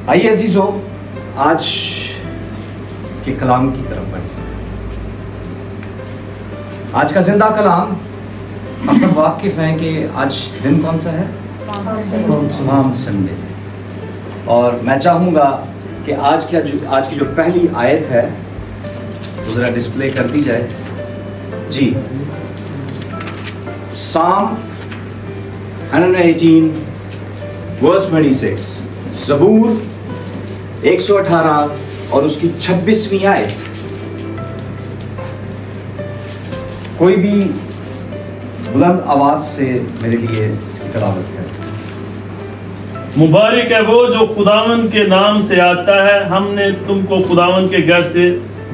آئیے عزیزو آج کے کلام کی طرف بڑھیں. آج کا زندہ کلام ہم سب واقف ہیں کہ آج دن کون سا ہے؟ Palm Sunday. اور میں چاہوں گا کہ آج کی جو پہلی آیت ہے وہ ذرا ڈسپلے کر دی جائے. جی، سام 118 verse 26، زبور 118 اور اس کی 26ویں آیت. کوئی بھی بلند آواز سے میرے لیے اس کی تلاوت کرے. مبارک ہے وہ جو خداون کے نام سے آتا ہے، ہم نے تم کو خداون کے گھر سے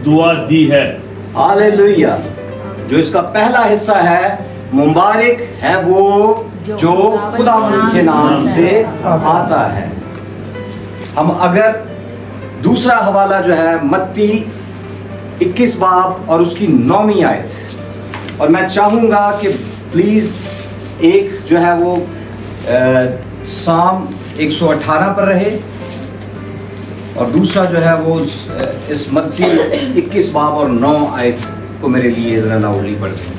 دعا دی ہے. ہاللیلویہ. جو اس کا پہلا حصہ ہے، مبارک ہے وہ جو خداوند کے نام سے آتا ہے. ہم اگر دوسرا حوالہ جو ہے متی 21 باب اور اس کی 9ویں آیت، اور میں چاہوں گا کہ پلیز ایک جو ہے وہ سام 118 پر رہے اور دوسرا جو ہے وہ اس متی 21 باب اور 9 آیت کو میرے لیے ذرا لاؤڈلی پڑھ دیں.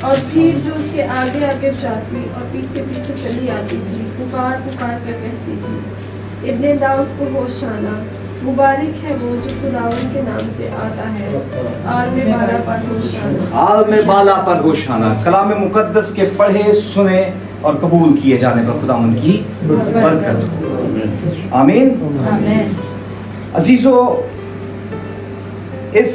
اور بھیڑ جو اس کے آگے آگے جاتی اور پیچھے پیچھے چلی آتی تھی، پکار پکار کر کہتی تھی، ابن داؤد کو ہوشانا، مبارک ہے وہ جو خداوند کے نام سے آتا ہے، عالم بالا پر ہوشانا. عالم بالا پر ہوشانا. کلام مقدس کے پڑھے سنے اور قبول کیے جانے پر خداوند کی برکت ہو. آمین. آمین. عزیزو، اس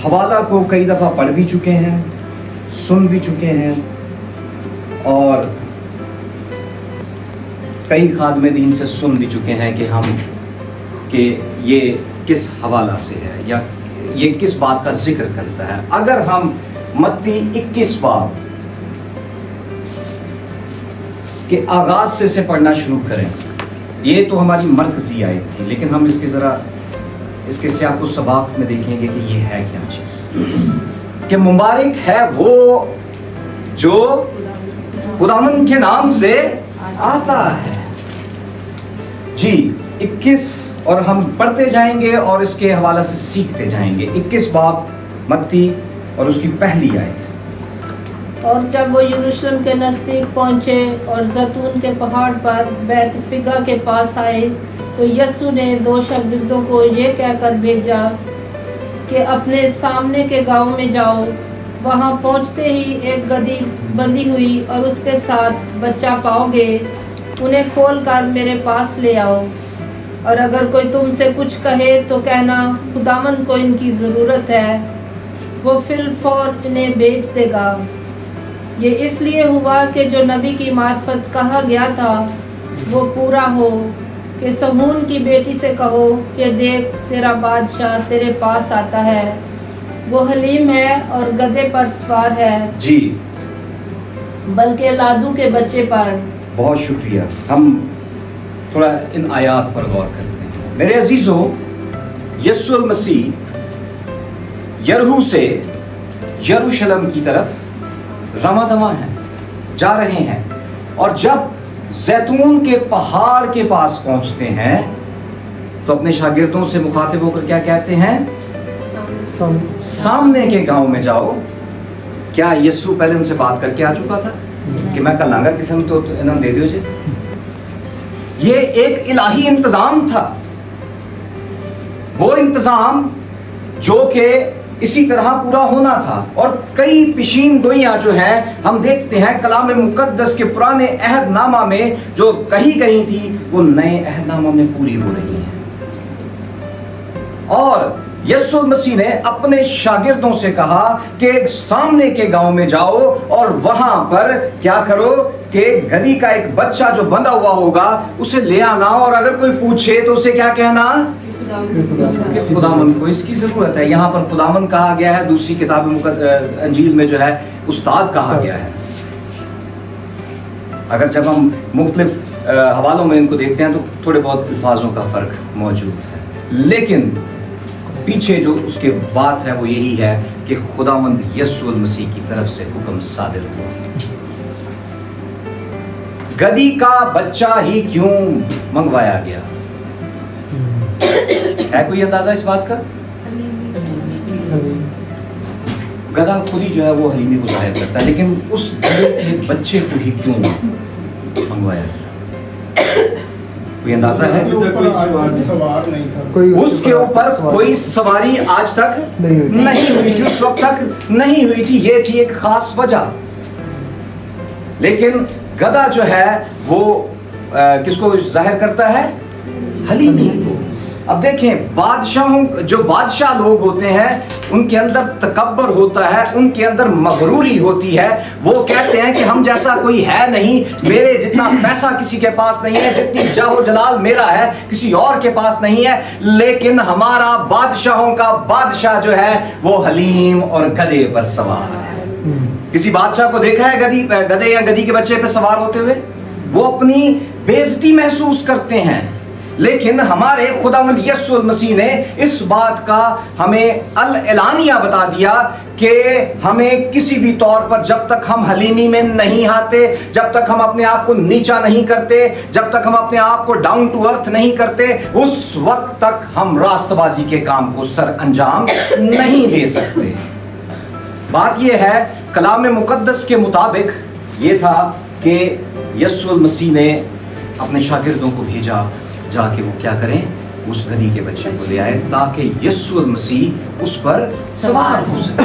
حوالہ کو کئی دفعہ پڑھ بھی چکے ہیں، سن بھی چکے ہیں، اور کئی خادم دین سے سن بھی چکے ہیں کہ یہ کس حوالہ سے ہے یا یہ کس بات کا ذکر کرتا ہے. اگر ہم متی 21 باب کے آغاز سے پڑھنا شروع کریں، یہ تو ہماری مرکزی آیت تھی، لیکن ہم اس کے سیاق و سباق میں دیکھیں گے کہ یہ ہے کیا چیز. کہ مبارک ہے وہ جو خداوند کے نام سے آتا ہے. جی، 21 اور ہم پڑھتے جائیں گے اور اس کے حوالہ سے سیکھتے جائیں گے. 21 باب متی اور اس کی پہلی آیت. اور جب وہ یروشلم کے نزدیک پہنچے اور زیتون کے پہاڑ پر بیت فگا کے پاس آئے تو یسوع نے 2 شاگردوں کو یہ کہہ کر بھیجا کہ اپنے سامنے کے گاؤں میں جاؤ. وہاں پہنچتے ہی ایک گدھی بندھی ہوئی اور اس کے ساتھ بچہ پاؤ گے. انہیں کھول کر میرے پاس لے آؤ، اور اگر کوئی تم سے کچھ کہے تو کہنا خداوند کو ان کی ضرورت ہے، وہ فی الفور انہیں بھیج دے گا. یہ اس لیے ہوا کہ جو نبی کی معرفت کہا گیا تھا وہ پورا ہو کہ سہون کی بیٹی سے کہو کہ دیکھ تیرا بادشاہ تیرے پاس آتا ہے، وہ حلیم ہے اور گدھے پر سوار ہے. جی، بلکہ لادو کے بچے پر. بہت شکریہ. ہم تھوڑا ان آیات پر غور کرتے ہیں. میرے عزیزو، یسوع المسیح یرہو سے یروشلم کی طرف رواں دواں ہیں، جا رہے ہیں، اور جب زیتون کے پہاڑ کے پاس پہنچتے ہیں تو اپنے شاگردوں سے مخاطب ہو کر کیا کہتے ہیں؟ سامنے کے گاؤں میں جاؤ. کیا یسوع پہلے ان سے بات کر کے آ چکا تھا کہ میں کل آنگا قسم تو انہوں دے دیو جی؟ یہ ایک الہی انتظام تھا، وہ انتظام جو کہ اسی طرح پورا ہونا تھا. اور کئی پیشین گوئیاں جو ہیں ہم دیکھتے ہیں کلام مقدس کے پرانے عہد نامہ میں جو کہی گئی تھی وہ نئے عہد نامہ میں پوری ہو رہی ہیں. اور یسوع المسیح نے اپنے شاگردوں سے کہا کہ سامنے کے گاؤں میں جاؤ اور وہاں پر کیا کرو کہ گدھی کا ایک بچہ جو بندھا ہوا ہوگا اسے لے آنا، اور اگر کوئی پوچھے تو اسے کیا کہنا کہ خداوند کو اس کی ضرورت ہے. یہاں پر خداوند کہا گیا ہے، دوسری کتاب انجیل میں جو ہے استاد کہا گیا ہے. اگر جب ہم مختلف حوالوں میں ان کو دیکھتے ہیں تو تھوڑے بہت الفاظوں کا فرق موجود ہے، لیکن پیچھے جو اس کے بات ہے وہ یہی ہے کہ خداوند یسوع المسیح کی طرف سے حکم صادر ہوا. गधी का बच्चा ही क्यों मंगवाया गया? है कोई अंदाजा इस बात का? गधा खुद ही जो है वो हलीमी को जाहिर करता है, लेकिन उस गधे के बच्चे को ही क्यों मंगवाया गया? कोई अंदाजा है? सवार नहीं था, उसके ऊपर कोई सवारी आज तक नहीं हुई थी, उस वक्त तक नहीं हुई थी। ये थी एक खास वजह। लेकिन गधा जो है वो किसको जाहिर करता है? हलीमी को। अब देखें, जो बादशाह लोग होते हैं उनके अंदर तकब्बर होता है, उनके अंदर मगरूरी होती है। वो कहते हैं कि हम जैसा कोई है नहीं, मेरे जितना पैसा किसी के पास नहीं है, जितनी जाहो जलाल मेरा है किसी और के पास नहीं है। लेकिन हमारा बादशाहों का बादशाह जो है वो हलीम और गधे पर सवार है। किसी बादशाह को देखा है गधे या गधी के बच्चे पे सवार होते हुए? वो अपनी बेइज्जती महसूस करते हैं। लेकिन हमारे खुदावंद यीशु मसीह ने इस बात का हमें अल-एलानिया बता दिया कि हमें किसी भी तौर पर, जब तक हम हलीमी में नहीं आते, जब तक हम अपने आप को नीचा नहीं करते, जब तक हम अपने आप को डाउन टू अर्थ नहीं करते, उस वक्त तक हम रास्तबाजी के काम को सर अंजाम नहीं दे सकते। बात यह है, कलाम मुकद्दस के मुताबिक ये था कि यीशु मसीह ने अपने शागिर्दों को भेजा जाके वो क्या करें, उस गधी के बच्चे को ले आए ताकि यीशु मसीह उस पर सवार हो सके।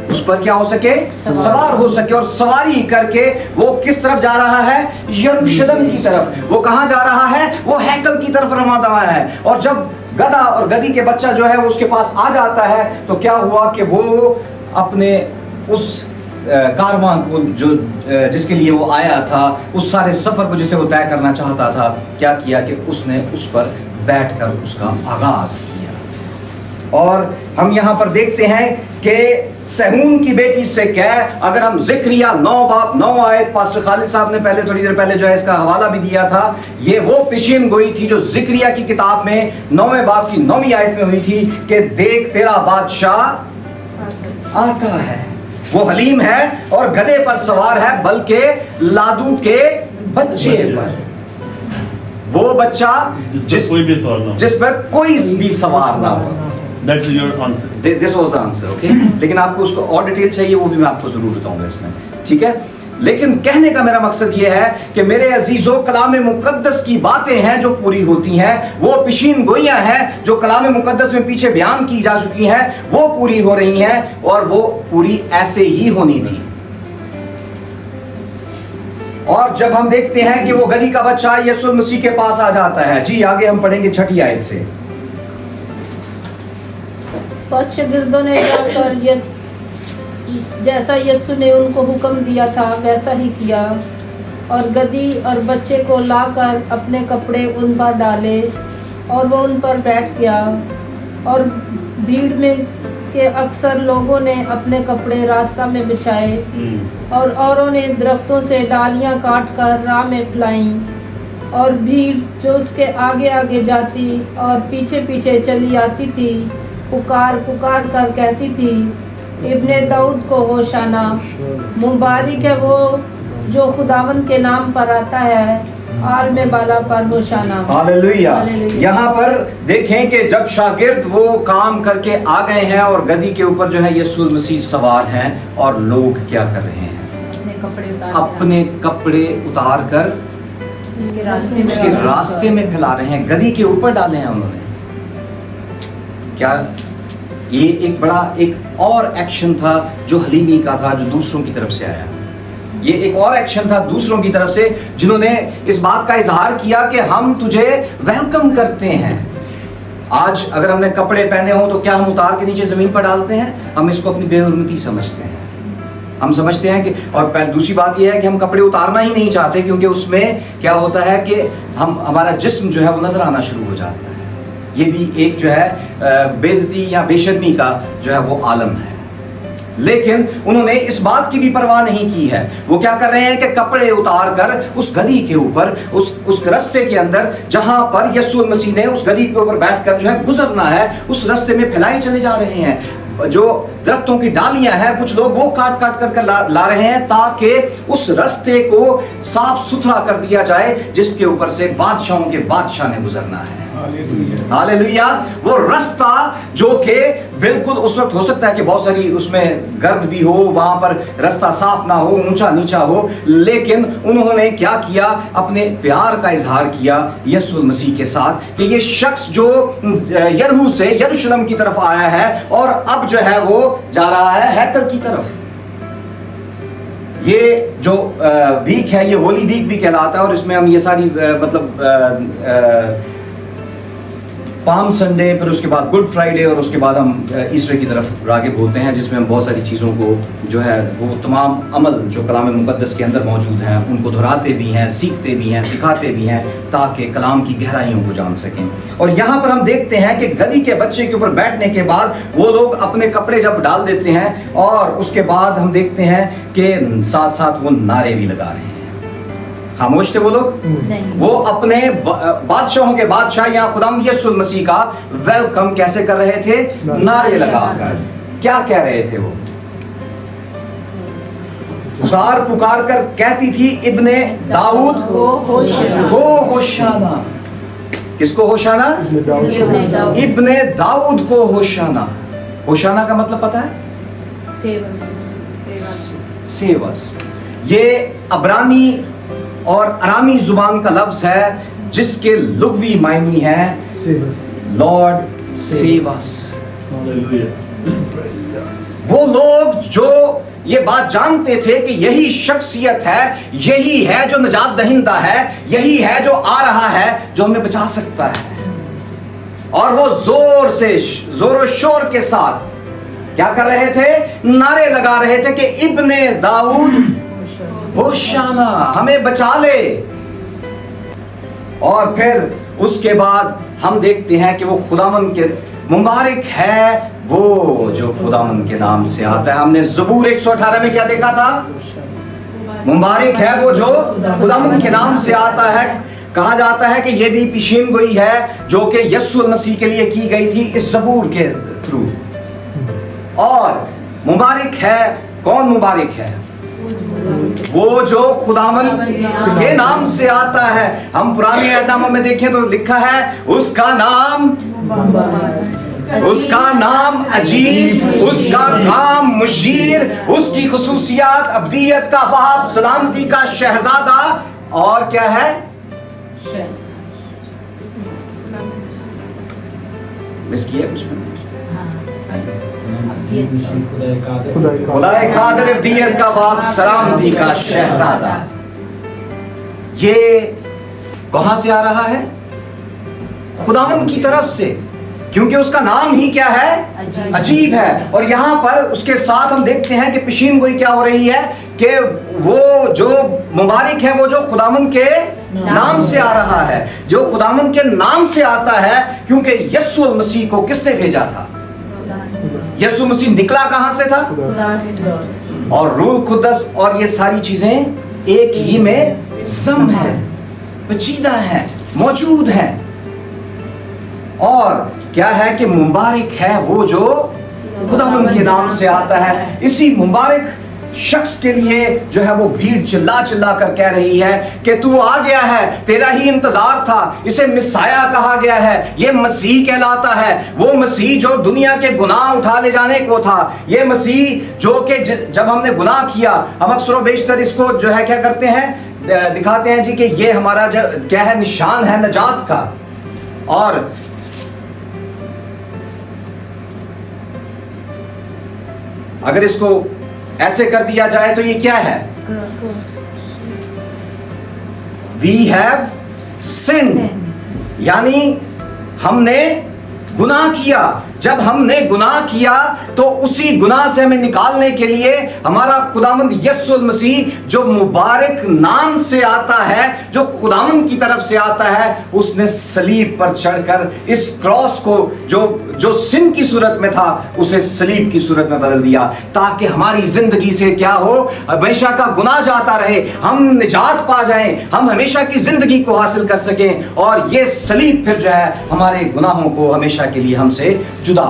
उस पर क्या हो सके? सवार हो सके। और सवारी करके वो किस तरफ जा रहा है? यरूशलेम की तरफ। वो कहाँ जा रहा है? वो हैकल की तरफ रवाना है। और जब गधा और गधी के बच्चा जो है वो उसके पास आ जाता है तो क्या हुआ कि वो अपने उस कारवां को जो जिसके लिए वो आया था, उस सारे सफर को जिसे वो तय करना चाहता था, क्या किया कि उसने उस पर बैठकर उसका आगाज किया। और हम यहाँ पर देखते हैं कि सहून की बेटी से क्या, अगर हम ज़िक्रिया 9 आयत, पास्टर खालिद साहब ने थोड़ी देर पहले जो है इसका हवाला भी दिया था, ये वो पेशीन गोई थी जो ज़िक्रिया की किताब में 9वें बाब की 9वीं आयत में हुई थी कि देख तेरा बादशाह आता है। वो हलीम है और गधे पर सवार है, बल्कि लादू के बच्चे पर। वो बच्चा जिस पर कोई भी सवार ना हो। That's your answer. This was the answer, okay? लेकिन आपको उसको और डिटेल चाहिए, वो भी मैं आपको जरूर बताऊंगा इसमें, ठीक है? लेकिन कहने का मेरा मकसद ये है कि मेरे अजीजों, कलाम मुकद्दस की बातें हैं जो पूरी होती हैं, वो पेशीन गोइयां हैं जो कलाम मुकद्दस में पीछे बयान की जा चुकी हैं, वो पूरी हो रही हैं और वो पूरी ऐसे ही होनी थी। और जब हम देखते हैं कि वो गधी का बच्चा यीशु मसीह के पास आ जाता है, जी आगे हम पढ़ेंगे 6ठी आयत से। बस शागिर्दों ने जाकर जैसा यीशु ने उनको हुक्म दिया था वैसा ही किया, और गधी और बच्चे को लाकर अपने कपड़े उन पर डाले और वो उन पर बैठ गया। और भीड़ में के अक्सर लोगों ने अपने कपड़े रास्ता में बिछाए और औरों ने दरख्तों से डालियां काट कर राह में फैलाईं। और भीड़ जो उसके आगे आगे जाती और पीछे पीछे चली आती थी, पुकार पुकार कर कहती थी, इब्ने दाऊद को होशाना, मुबारक है वो जो खुदावंद के नाम पर आता है, आल में बाला पर होशाना। हालेलुया। यहाँ पर देखें कि जब शागिर्द वो काम करके आ गए हैं और गधी के ऊपर जो है यीशु मसीह सवार हैं, और लोग क्या कर रहे हैं? अपने कपड़े उतार कर उसके रास्ते में फैला रहे हैं, गधी के ऊपर डाले हैं उन्होंने। क्या ये एक और एक्शन था जो हलीमी का था, जो दूसरों की तरफ से आया। ये एक और एक्शन था दूसरों की तरफ से, जिन्होंने इस बात का इजहार किया कि हम तुझे वेलकम करते हैं। आज अगर हमने कपड़े पहने हो तो क्या हम उतार के नीचे जमीन पर डालते हैं? हम इसको अपनी बेहुरमती समझते हैं। हम समझते हैं कि, और दूसरी बात यह है कि हम कपड़े उतारना ही नहीं चाहते, क्योंकि उसमें क्या होता है कि हमारा जिस्म जो है वो नजर आना शुरू हो जाता है। ये भी एक जो है बेइज्जती या बेशर्मी का जो है वो आलम है। लेकिन उन्होंने इस बात की भी परवाह नहीं की है। वो क्या कर रहे हैं कि कपड़े उतार कर उस गधी के ऊपर, उस रास्ते के अंदर जहां पर यीशु मसीह ने उस गधी के ऊपर बैठकर जो है गुजरना है, उस रास्ते में फैलाए चले जा रहे हैं। जो दरख्तों की डालियां हैं, कुछ लोग वो काट काट कर ला रहे हैं ताकि उस रास्ते को साफ सुथरा कर दिया जाए जिसके ऊपर से बादशाहों के बादशाह ने गुजरना है। हालेलुया। वो रास्ता जो कि बिल्कुल उस वक्त हो सकता है कि बहुत सारी उसमें गर्द भी हो, वहां पर रास्ता साफ ना हो, ऊंचा नीचा हो, लेकिन उन्होंने क्या किया, अपने प्यार का इजहार किया यीशु मसीह के साथ कि ये शख्स जो यरीहो से यरूशलेम की तरफ आया है और अब जो है वो जा रहा है हैकल की तरफ। ये जो वीक है ये होली वीक भी कहलाता है और इसमें हम ये सारी मतलब पाम संडे, फिर उसके बाद गुड फ्राइडे और उसके बाद हम ईस्टर की तरफ राग़िब होते हैं, जिसमें हम बहुत सारी चीज़ों को जो है वो तमाम अमल जो कलाम मुक़द्दस के अंदर मौजूद हैं उनको दोहराते भी हैं, सीखते भी हैं, सिखाते भी हैं ताकि कलाम की गहराइयों को जान सकें। और यहाँ पर हम देखते हैं कि गली के बच्चे के ऊपर बैठने के बाद वो लोग अपने कपड़े जब डाल देते हैं और उसके बाद हम देखते हैं कि साथ साथ वो नारे भी लगा रहे हैं। खामोश थे वो लोग, वो अपने बादशाहों के बादशाह या खुदाम यीशु मसीह का वेलकम कैसे कर रहे थे, नारे लगाकर। क्या कह रहे थे वो, पुकार पुकार कर कहती थी इब्ने दाऊद को होशाना। किसको होशाना? इब्ने दाऊद को होशाना। होशाना का मतलब पता है? सेवस। ये अब्रानी और अरामी जुबान का लफ्ज है जिसके लुग़वी मायनी है लॉर्ड सेव अस। वो लोग जो ये बात जानते थे कि यही शख्सियत है, यही है जो निजात दहिंदा है, यही है जो आ रहा है जो हमें बचा सकता है, और वो जोर शोर के साथ क्या कर रहे थे, नारे लगा रहे थे कि इब्ने दाऊद होशाना, हमें बचा ले। और फिर उसके बाद हम देखते हैं कि वो खुदावंद के मुबारक है वो जो खुदावंद के नाम से आता है। हमने ज़बूर 118 में क्या देखा था, मुबारक है वो जो खुदावंद के नाम से आता है। कहा जाता है कि ये भी पेशीन गोई है जो कि यीशु मसीह के लिए की गई थी इस ज़बूर के थ्रू। और मुबारक है, कौन मुबारक है? वो जो खुदावंद के नाम से आता है। हम पुराने अहदनामा में देखें तो लिखा है उसका नाम अजीब, उसका काम मुशीर, उसकी खुसूसियात अब्दियत का बाप, सलामती का शहजादा, और क्या है? मिस किया कुछ खुदाए कादिर अब्दियत का बाप, सलामती का शहजादा। ये कहां से आ रहा है? खुदावंद की तरफ से, क्योंकि उसका नाम ही क्या है? अजीब है। और यहाँ पर उसके साथ हम देखते हैं कि पेशीन गोई क्या हो रही है कि वो जो मुबारक है वो जो खुदावंद के नाम से आ रहा है, जो खुदावंद के नाम से आता है, क्योंकि यीशु मसीह को किसने भेजा था? यीशु मसीह निकला कहां से था? और रूह कुद्दस और ये सारी चीजें एक ही में सम है, पेचीदा है, मौजूद है। और क्या है कि मुबारक है वो जो खुदावंद के नाम से आता है। इसी मुबारक शख्स के लिए जो है वो भीड़ चिल्ला चिल्ला कर कह रही है कि तू आ गया है, तेरा ही इंतजार था। इसे मिसाया कहा गया है, ये मसीह कहलाता है, वो मसीह जो दुनिया के गुनाह उठा ले जाने को था। ये मसीह जो कि जब हमने गुनाह किया, हम अक्सर बेशतर इसको जो है क्या करते हैं, दिखाते हैं जी कि ये हमारा क्या है, निशान है नजात का। और अगर इसको ऐसे कर दिया जाए तो ये क्या है? We have sinned, यानी हमने गुनाह किया। जब हमने गुनाह किया तो उसी गुनाह से हमें निकालने के लिए हमारा खुदावंद यीशु मसीह जो मुबारक नाम से आता है, जो खुदावंद की तरफ से आता है, उसने सलीब पर चढ़कर इस क्रॉस को जो सिन की सूरत में था उसे सलीब की सूरत में बदल दिया, ताकि हमारी जिंदगी से क्या हो, हमेशा का गुनाह जाता रहे, हम निजात पा जाएं, हम हमेशा की जिंदगी को हासिल कर सकें। और ये सलीब फिर जो है हमारे गुनाहों को हमेशा के लिए हमसे جدا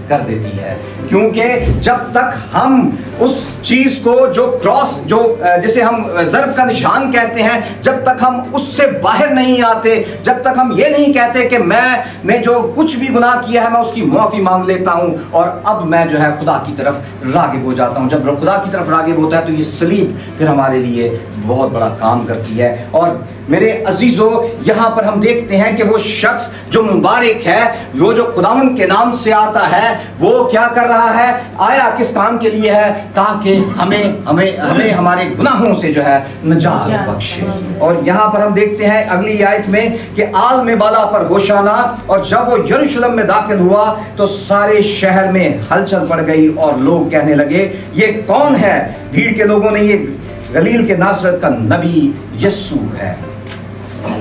کر دیتی ہے. کیونکہ جب تک ہم اس چیز کو جو کراس جو جسے ہم ضرب کا نشان کہتے ہیں, جب تک ہم اس سے باہر نہیں آتے, جب تک ہم یہ نہیں کہتے کہ میں نے جو کچھ بھی گناہ کیا ہے میں اس کی معافی مانگ لیتا ہوں اور اب میں جو ہے خدا کی طرف راغب ہو جاتا ہوں, جب خدا کی طرف راغب ہوتا ہے تو یہ صلیب پھر ہمارے لیے بہت بڑا کام کرتی ہے. اور میرے عزیزو, یہاں پر ہم دیکھتے ہیں کہ وہ شخص جو مبارک ہے, وہ جو خداوند کے نام سے آتا ہے, وہ کیا کر رہا ہے, آیا کس کام کے لیے ہے, تاکہ ہمیں ہمارے گناہوں سے جو ہے نجات بخشے. اور یہاں پر ہم دیکھتے ہیں اگلی آیت میں کہ آل میں بالا پر ہوشانہ, اور جب وہ یروشلم میں داخل ہوا تو سارے شہر میں ہلچل پڑ گئی اور لوگ کہنے لگے یہ کون ہے. بھیڑ کے لوگوں نے یہ گلیل کے ناصرت کا نبی یسوع ہے.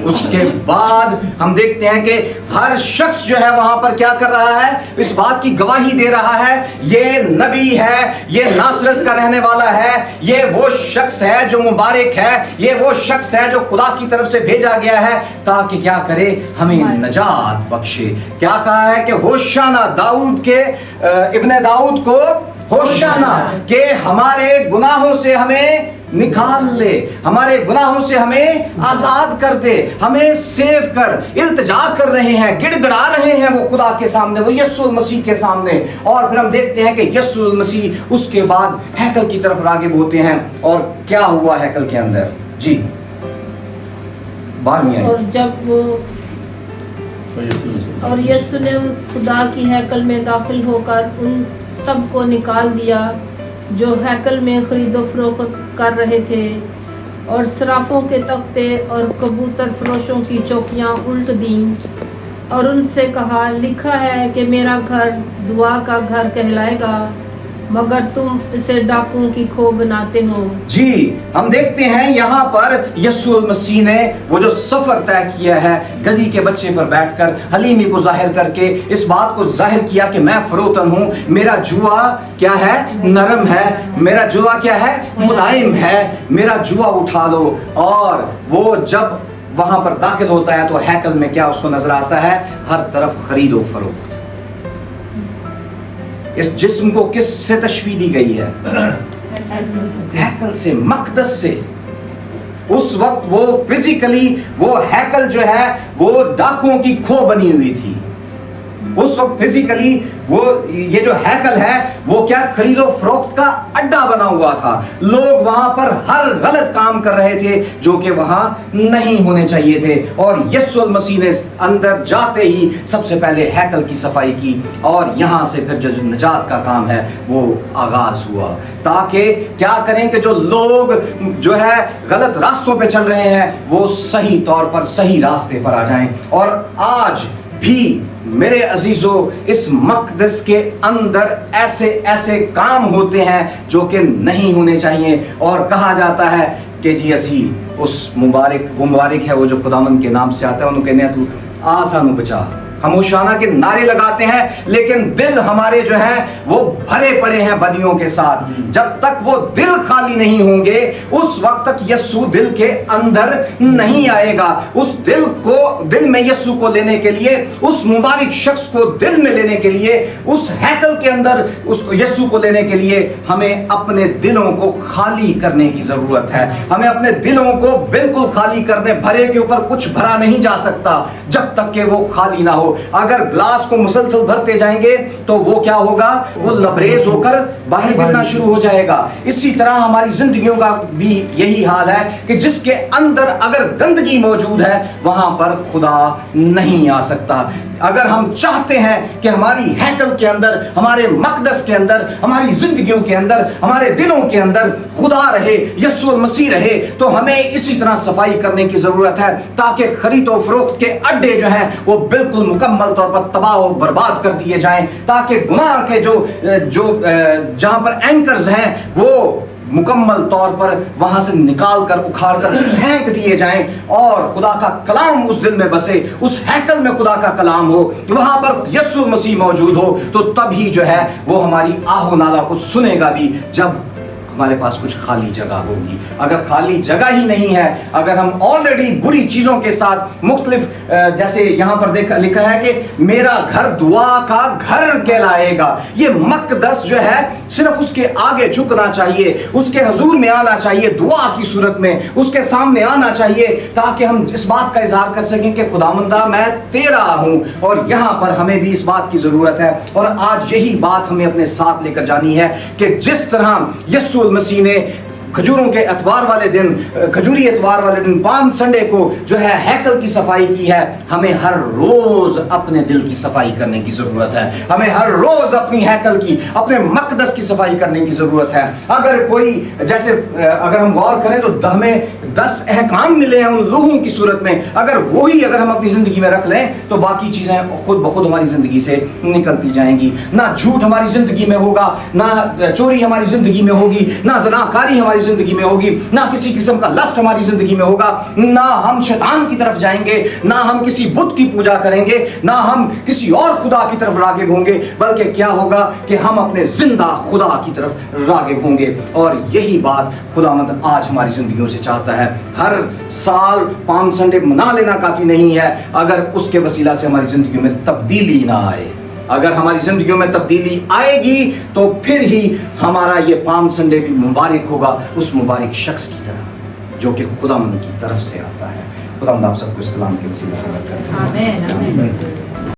اس کے بعد ہم دیکھتے ہیں کہ ہر شخص جو ہے وہاں پر کیا کر رہا ہے, اس بات کی گواہی دے رہا ہے یہ نبی ہے, یہ ناصرت کا رہنے والا ہے, یہ وہ شخص ہے جو مبارک ہے, یہ وہ شخص ہے جو خدا کی طرف سے بھیجا گیا ہے تاکہ کیا کرے, ہمیں نجات بخشے. کیا کہا ہے کہ ہوشانہ, داؤد کے ابن داؤد کو ہوشانہ, کہ ہمارے گناہوں سے ہمیں نکال لے, ہمارے گناہوں سے ہمیں آزاد کر دے, ہمیں سیو کر. التجا کر رہے ہیں, گڑ گڑا رہے ہیں وہ خدا کے سامنے, وہ یسوع المسیح کے سامنے. اور پھر ہم دیکھتے ہیں کہ یسوع المسیح اس کے بعد ہیکل کی طرف راغب ہوتے ہیں. اور کیا ہوا ہیکل کے اندر؟ جی 12 اور جب وہ اور یسوع نے خدا کی ہیکل میں داخل ہو کر ان سب کو نکال دیا جو ہیکل میں خرید و فروخت کر رہے تھے, اور صرافوں کے تختے اور کبوتر فروشوں کی چوکیاں الٹ دیں, اور ان سے کہا لکھا ہے کہ میرا گھر دعا کا گھر کہلائے گا, مگر تم اسے ڈاکوں کی کھو بناتے ہو. جی ہم دیکھتے ہیں یہاں پر یسوع المسیح نے وہ جو سفر طے کیا ہے, گدھی کے بچے پر بیٹھ کر حلیمی کو ظاہر کر کے اس بات کو ظاہر کیا کہ میں فروتن ہوں, میرا جوا کیا ہے, نرم ہے, میرا جوا کیا ہے, ملائم ہے, میرا جوا اٹھا لو. اور وہ جب وہاں پر داخل ہوتا ہے تو ہیکل میں کیا اس کو نظر آتا ہے, ہر طرف خرید و فروخت. اس جسم کو کس سے تشبیہ دی گئی ہے؟ ہیکل سے, مقدس سے. اس وقت وہ فزیکلی وہ ہیکل جو ہے وہ ڈاکوں کی کھو بنی ہوئی تھی. اس وقت فزیکلی وہ یہ جو ہیکل ہے وہ کیا خرید و فروخت کا اڈا بنا ہوا تھا. لوگ وہاں پر ہر غلط کام کر رہے تھے جو کہ وہاں نہیں ہونے چاہیے تھے. اور یسوع المسیح نے اندر جاتے ہی سب سے پہلے ہیکل کی صفائی کی, اور یہاں سے پھر جو نجات کا کام ہے وہ آغاز ہوا, تاکہ کیا کریں کہ جو لوگ جو ہے غلط راستوں پہ چل رہے ہیں وہ صحیح طور پر صحیح راستے پر آ جائیں. اور آج بھی میرے عزیزو اس مقدس کے اندر ایسے کام ہوتے ہیں جو کہ نہیں ہونے چاہیے, اور کہا جاتا ہے کہ جی اسی اس مبارک ہے وہ جو خداوند کے نام سے آتا ہے, انہوں کہنے ہیں تو آسانو بچا. ہم ہوشانہ کے نعرے لگاتے ہیں لیکن دل ہمارے جو ہیں وہ بھرے پڑے ہیں بدیوں کے ساتھ. جب تک وہ دل خالی نہیں ہوں گے اس وقت تک یسوع دل کے اندر نہیں آئے گا. اس دل میں یسوع کو لینے کے لیے, اس مبارک شخص کو دل میں لینے کے لیے, اس ہیکل کے اندر اس یسوع کو لینے کے لیے ہمیں اپنے دلوں کو خالی کرنے کی ضرورت ہے. ہمیں اپنے دلوں کو بالکل خالی کرنے, بھرے کے اوپر کچھ بھرا نہیں جا سکتا جب تک کہ وہ خالی نہ ہو. اگر گلاس کو مسلسل بھرتے جائیں گے تو وہ کیا ہوگا, وہ لبریز ہو کر باہر گرنا شروع ہو جائے گا. اسی طرح ہماری زندگیوں کا بھی یہی حال ہے کہ جس کے اندر اگر گندگی موجود ہے وہاں پر خدا نہیں آ سکتا. اگر ہم چاہتے ہیں کہ ہماری ہیکل کے اندر, ہمارے مقدس کے اندر, ہماری زندگیوں کے اندر, ہمارے دلوں کے اندر خدا رہے, یسوع المسیح رہے, تو ہمیں اسی طرح صفائی کرنے کی ضرورت ہے تاکہ خرید و فروخت کے اڈے جو ہیں وہ بالکل مکمل طور پر تباہ و برباد کر دیے جائیں, تاکہ گناہ کے جو جہاں پر اینکرز ہیں وہ مکمل طور پر وہاں سے نکال کر اکھاڑ کر پھینک دیے جائیں, اور خدا کا کلام اس دل میں بسے, اس ہیکل میں خدا کا کلام ہو, وہاں پر یسوع مسیح موجود ہو. تو تب ہی جو ہے وہ ہماری آہ و نالا کو سنے گا بھی جب हमारे पास कुछ खाली जगह होगी। अगर खाली जगह ही नहीं है, अगर हम ऑलरेडी बुरी चीज़ों के साथ मुख्तलिफ, जैसे यहाँ पर लिखा है कि मेरा घर दुआ का घर कहलाएगा, ये मकदस जो है सिर्फ उसके आगे झुकना चाहिए, उसके हजूर में आना चाहिए, दुआ की सूरत में उसके सामने आना चाहिए, ताकि हम इस बात का इजहार कर सकें कि खुदावंदा मैं तेरा हूँ। और यहाँ पर हमें भी इस बात की ज़रूरत है, और आज यही बात हमें अपने साथ लेकर जानी है कि जिस तरह यीशु मसीह ने खजूरों के एतवार वाले दिन, खजूरी एतवार वाले दिन, पाम संडे को जो है हैकल की सफाई की है, हमें हर रोज अपने दिल की सफाई करने की जरूरत है। हमें हर रोज अपनी हैकल की, अपने मकदस की सफाई करने की जरूरत है। अगर कोई, जैसे अगर हम गौर करें तो हमें 10 अहकाम मिले हैं उन लोगों की सूरत में, अगर हम अपनी जिंदगी में रख लें तो बाकी चीजें खुद ब खुद हमारी जिंदगी से निकलती जाएंगी। ना झूठ हमारी जिंदगी में होगा, ना चोरी हमारी जिंदगी में होगी, ना ज़नाकारी हमारी जिंदगी में होगी, ना किसी किस्म का लस्ट हमारी जिंदगी में होगा, ना हम शैतान की तरफ जाएंगे, ना हम किसी बुत की पूजा करेंगे, ना हम किसी और खुदा की तरफ रागिब होंगे, बल्कि क्या होगा कि हम अपने जिंदा खुदा की तरफ रागिब होंगे। और यही बात खुदावंद आज हमारी जिंदगियों से चाहता है। हर साल पाम संडे मना लेना काफी नहीं है अगर उसके वसीला से हमारी जिंदगी में तब्दीली ना आए। अगर हमारी जिंदगियों में तब्दीली आएगी तो फिर ही हमारा ये पाम संडे भी मुबारक होगा, उस मुबारक शख्स की तरह जो कि खुदावंद की तरफ से आता है। खुदावंद आप सबको इस कलाम के वसीले से बरकत दे। आमीन।